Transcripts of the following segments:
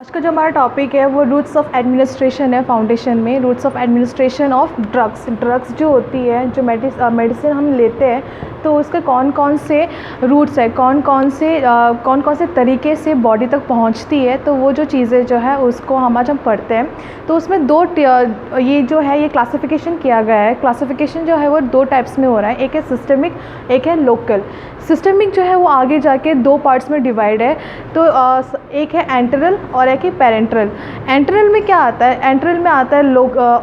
आज का जो हमारा टॉपिक है वो रूट्स ऑफ एडमिनिस्ट्रेशन है। फाउंडेशन में routes of administration of drugs जो होती है, जो मेडिसिन हम लेते हैं तो उसके कौन कौन से रूट्स है, कौन कौन से तरीके से बॉडी तक पहुंचती है। तो वो जो चीज़ें जो है उसको हम आज पढ़ते हैं। तो उसमें ये जो है ये क्लासिफिकेशन किया गया है। क्लासिफिकेशन जो है वो दो टाइप्स में हो रहा है, एक है सिस्टमिक, एक है लोकल। सिस्टमिक जो है वो आगे जाके दो पार्ट्स में डिवाइड है। तो एक है एंटरल और एक है पेरेंट्रल। एंटरल में क्या आता है? एंटरल में आता है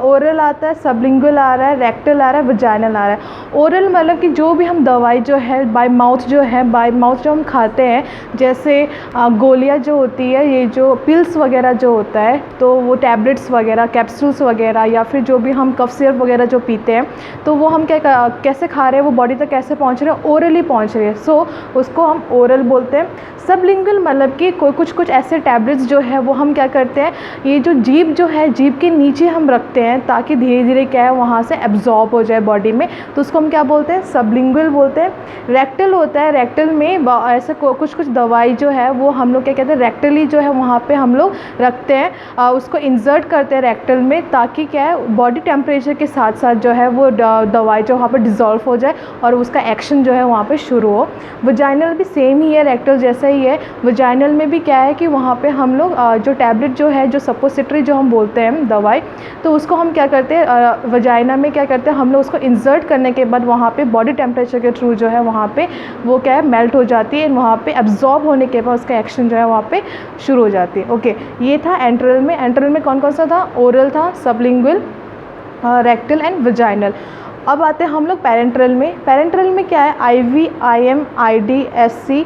ओरल आता है, सबलिंगुअल आ रहा है, रेक्टल आ रहा है, वजाइनल आ रहा है। ओरल मतलब कि जो भी हम दवाई जो है बाय माउथ जो हम खाते हैं, जैसे गोलियां जो होती है, ये जो पिल्स वगैरह जो होता है, तो वो टैबलेट्स वगैरह, कैप्सूल्स वगैरह, या फिर जो भी हम कफ सिरप वगैरह जो पीते हैं, तो वो हम कैसे खा रहे हैं, वो बॉडी तक कैसे पहुंच रहे हैं? ओरली पहुंच रही है। सो उसको हम ओरल बोलते हैं। सबलिंगुअल मतलब कि कुछ ऐसे टैबलेट्स जो है वो हम क्या करते हैं, ये जो जीभ जो है, जीभ के नीचे हम रखते हैं ताकि धीरे धीरे क्या है वहाँ से एब्जॉर्ब हो जाए बॉडी में, तो उसको हम क्या बोलते हैं? सबलिंगुअल बोलते हैं। रेक्टल होता है, रेक्टल में ऐसे कुछ दवाई जो है वो हम लोग क्या कहते हैं, रेक्टली जो है वहाँ पे हम लोग रखते हैं, उसको इंसर्ट करते हैं रेक्टल में, ताकि क्या है बॉडी टेम्परेचर के साथ साथ जो है वो दवाई जो वहाँ पर डिज़ोल्व हो जाए और उसका एक्शन जो है वहाँ पर शुरू हो। वजाइनल भी सेम ही है, रेक्टल जैसा ही है। वजाइनल में भी क्या है कि वहाँ पे हम लोग जो टैबलेट जो है, जो सपोजिटरी जो हम बोलते हैं दवाई, तो उसको हम क्या करते हैं, वजाइना में क्या करते हैं हम लोग, उसको इंसर्ट करने के बाद वहाँ पे बॉडी टेम्परेचर के थ्रू जो है वहाँ पे वो क्या है मेल्ट हो जाती है, वहाँ पे एब्जॉर्ब होने के बाद उसका एक्शन जो है वहाँ पे शुरू हो जाती है। ओके, ये था एंटरल में। एंटरल में कौन कौन सा था? ओरल था, सबलिंगुअल, रेक्टल एंड वजाइनल। अब आते हैं हम लोग पेरेंट्रल में। पेरेंट्रल में क्या है? IV, IM, ID, SC,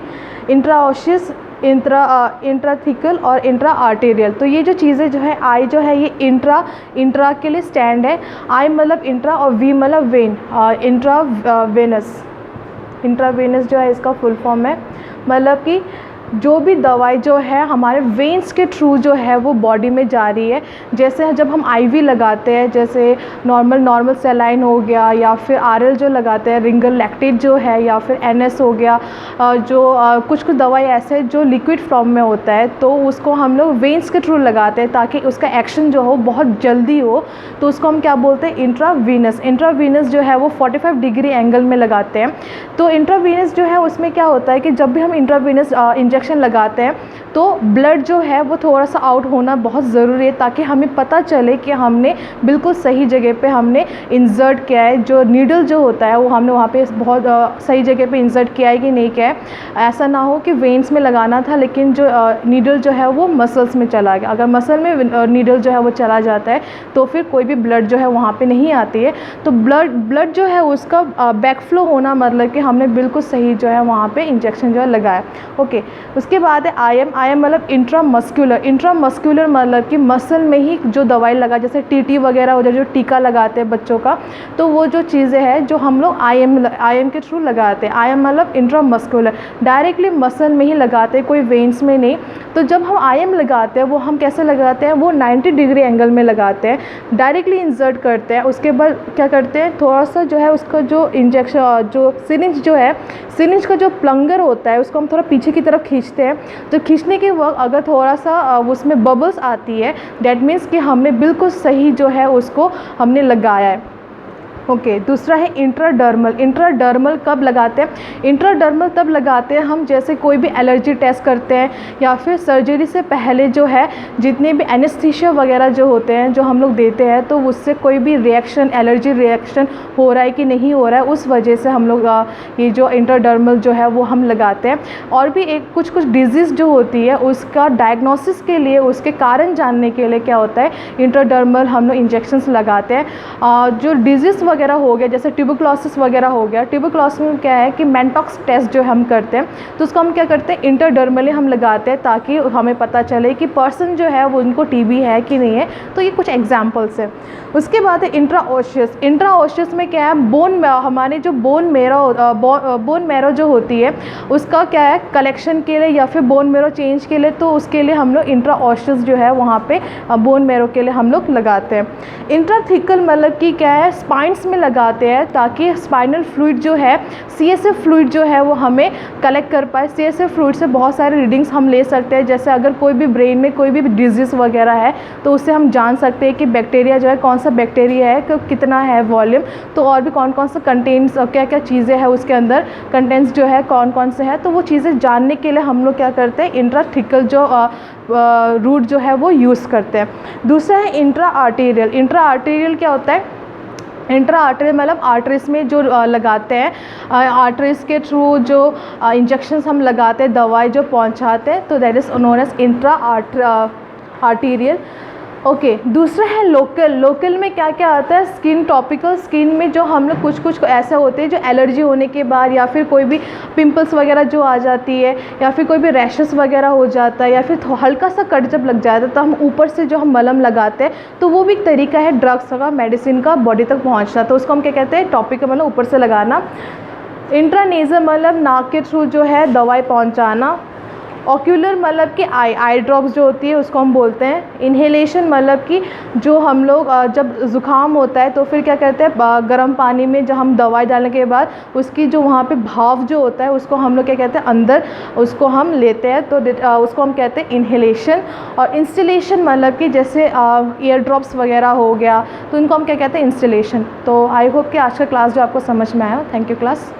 intraosseous, intrathecal और इंट्रा आर्टेरियल। तो ये जो चीज़ें जो है, आई जो है ये इंट्रा के लिए स्टैंड है। आई मतलब इंट्रा और वी मतलब वेन, इंट्रावेनस जो है इसका फुल फॉर्म है। मतलब कि जो भी दवाई जो है हमारे वेंस के थ्रू जो है वो बॉडी में जा रही है। जैसे जब हम IV लगाते हैं, जैसे नॉर्मल सेलाइन हो गया, या फिर RL जो लगाते हैं, रिंगल लैक्टेट जो है, या फिर NS हो गया, जो कुछ दवाई ऐसे जो लिक्विड फॉर्म में होता है, तो उसको हम लोग वेंस के थ्रू लगाते हैं ताकि उसका एक्शन जो हो बहुत जल्दी हो। तो उसको हम क्या बोलते हैं? इंट्रावीनस। इंट्रावीनस जो है वो 45 डिग्री एंगल में लगाते हैं। तो इंट्रावीनस जो है उसमें क्या होता है कि जब भी हम इंट्रावीनस इंजेक्शन लगाते हैं तो ब्लड जो है वो थोड़ा सा आउट होना बहुत ज़रूरी है, ताकि हमें पता चले कि हमने बिल्कुल सही जगह पे हमने इंसर्ट किया है। जो नीडल जो होता है वो हमने वहाँ पे बहुत सही जगह पे इंसर्ट किया है कि नहीं किया है। ऐसा ना हो कि वेन्स में लगाना था लेकिन जो नीडल जो है वो मसल्स में चला गया। अगर मसल में नीडल जो है वो चला जाता है तो फिर कोई भी ब्लड जो है वहाँ पर नहीं आती है। तो ब्लड जो है उसका बैकफ्लो होना मतलब कि हमने बिल्कुल सही जो है वहाँ पर इंजेक्शन जो है लगाया। ओके, उसके बाद है IM मतलब इंट्रामस्कुलर मतलब कि मसल में ही जो दवाई लगा, जैसे TT वगैरह हो जाए, जो टीका लगाते हैं बच्चों का, तो वो जो चीज़ें हैं जो हम लोग IM के थ्रू लगाते हैं। IM मतलब इंट्रामस्कुलर, डायरेक्टली मसल में ही लगाते हैं, कोई वेन्स में नहीं। तो जब हम IM लगाते हैं वो हम कैसे लगाते हैं? वो 90 डिग्री एंगल में लगाते हैं, डायरेक्टली इंसर्ट करते हैं। उसके बाद क्या करते हैं, थोड़ा सा जो है उसका जो इंजेक्शन, जो सिरिंज जो है, सिरिंज का जो प्लंगर होता है उसको हम थोड़ा पीछे की तरफ खींचते हैं। तो खींचने के वक्त अगर थोड़ा सा उसमें बबल्स आती है, डैट मीन्स कि हमने बिल्कुल सही जो है उसको हमने लगाया है। ओके, दूसरा है इंट्राडर्मल। इंट्राडर्मल कब लगाते हैं? इंट्राडर्मल तब लगाते हैं हम जैसे कोई भी एलर्जी टेस्ट करते हैं, या फिर सर्जरी से पहले जो है जितने भी एनेस्थीसिया वगैरह जो होते हैं जो हम लोग देते हैं, तो उससे कोई भी रिएक्शन, एलर्जी रिएक्शन हो रहा है कि नहीं हो रहा है, उस वजह से हम लोग ये जो इंट्राडर्मल जो है वो हम लगाते हैं। और भी एक कुछ डिजीज़ जो होती है उसका डायग्नोसिस के लिए, उसके कारण जानने के लिए क्या होता है, इंट्राडर्मल हम लोग इंजेक्शंस लगाते हैं। जो डिजीज़ वगैरह हो गया, जैसे ट्यूबरक्लोसिस वगैरह हो गया, ट्यूबरक्लोसिस में क्या है कि मैंटॉक्स टेस्ट जो हम करते हैं, तो उसको हम क्या करते हैं, इंट्राडर्मली हम लगाते हैं ताकि हमें पता चले कि पर्सन जो है वो उनको TB है कि नहीं है। तो ये कुछ एग्जांपल्स है। उसके बाद है इंट्राओशियस। इंट्राओशियस में क्या है, हमारे जो बोन मैरो जो होती है उसका क्या है कलेक्शन के लिए, या फिर बोन मैरो चेंज के लिए, तो उसके लिए हम लोग इंट्राओशियस जो है वहाँ पे बोन मैरो के लिए हम लोग लगाते हैं। इंट्राथिकल मतलब कि क्या है, स्पाइंस में लगाते हैं ताकि स्पाइनल फ्लूइड जो है, CSF फ्लूइड जो है वो हमें कलेक्ट कर पाए। CSF फ्लूइड से बहुत सारे रीडिंग्स हम ले सकते हैं, जैसे अगर कोई भी ब्रेन में कोई भी डिजीज़ वगैरह है तो उससे हम जान सकते हैं कि बैक्टीरिया जो है, कौन सा बैक्टीरिया है, कितना है वॉल्यूम, तो और भी कौन कौन सा कंटेंट्स, क्या क्या चीज़ें हैं उसके अंदर, कंटेंट्स जो है कौन कौन से हैं, तो वो चीज़ें जानने के लिए हम लोग क्या करते हैं, इंट्राथिकल जो रूट जो है वो यूज़ करते हैं। दूसरा है इंट्रा आर्टेरियल। इंट्रा आर्टेरियल क्या होता है? इंट्रा आर्टरी मतलब आर्टरीज में जो लगाते हैं, आर्टरीज के थ्रू जो इंजेक्शंस हम लगाते हैं, दवाई जो पहुंचाते हैं, तो that is known as intra arterial. Okay, दूसरा है लोकल। लोकल में क्या क्या आता है? स्किन, टॉपिकल स्किन में जो हम लोग कुछ ऐसे होते हैं जो एलर्जी होने के बाद या फिर कोई भी पिंपल्स वगैरह जो आ जाती है या फिर कोई भी रैशेस वगैरह हो जाता है या फिर हल्का सा कट जब लग जाता है तो हम ऊपर से जो हम मलम लगाते हैं, तो वो भी एक तरीका है ड्रग्स का, मेडिसिन का बॉडी तक पहुँचना, तो उसको हम क्या कहते हैं? टॉपिकल मतलब ऊपर से लगाना। इंट्रानेज़ल मतलब नाक के थ्रू जो है दवाई पहुँचाना। ऑक्यूलर मतलब कि आई ड्रॉप्स जो होती है उसको हम बोलते हैं। इन्हेलेशन मतलब कि जो हम लोग जब ज़ुकाम होता है तो फिर क्या करते हैं, गर्म पानी में जब हम दवाई डालने के बाद उसकी जो वहाँ पे भाव जो होता है उसको हम लोग क्या कहते हैं, अंदर उसको हम लेते हैं, तो उसको हम कहते हैं इन्हेलेशन। और इंस्टिलेशन मतलब कि जैसे ईयर ड्रॉप्स वगैरह हो गया तो इनको हम क्या कहते हैं? इंस्टिलेशन। तो आई होप कि आज का क्लास जो आपको समझ में आया। Thank you class.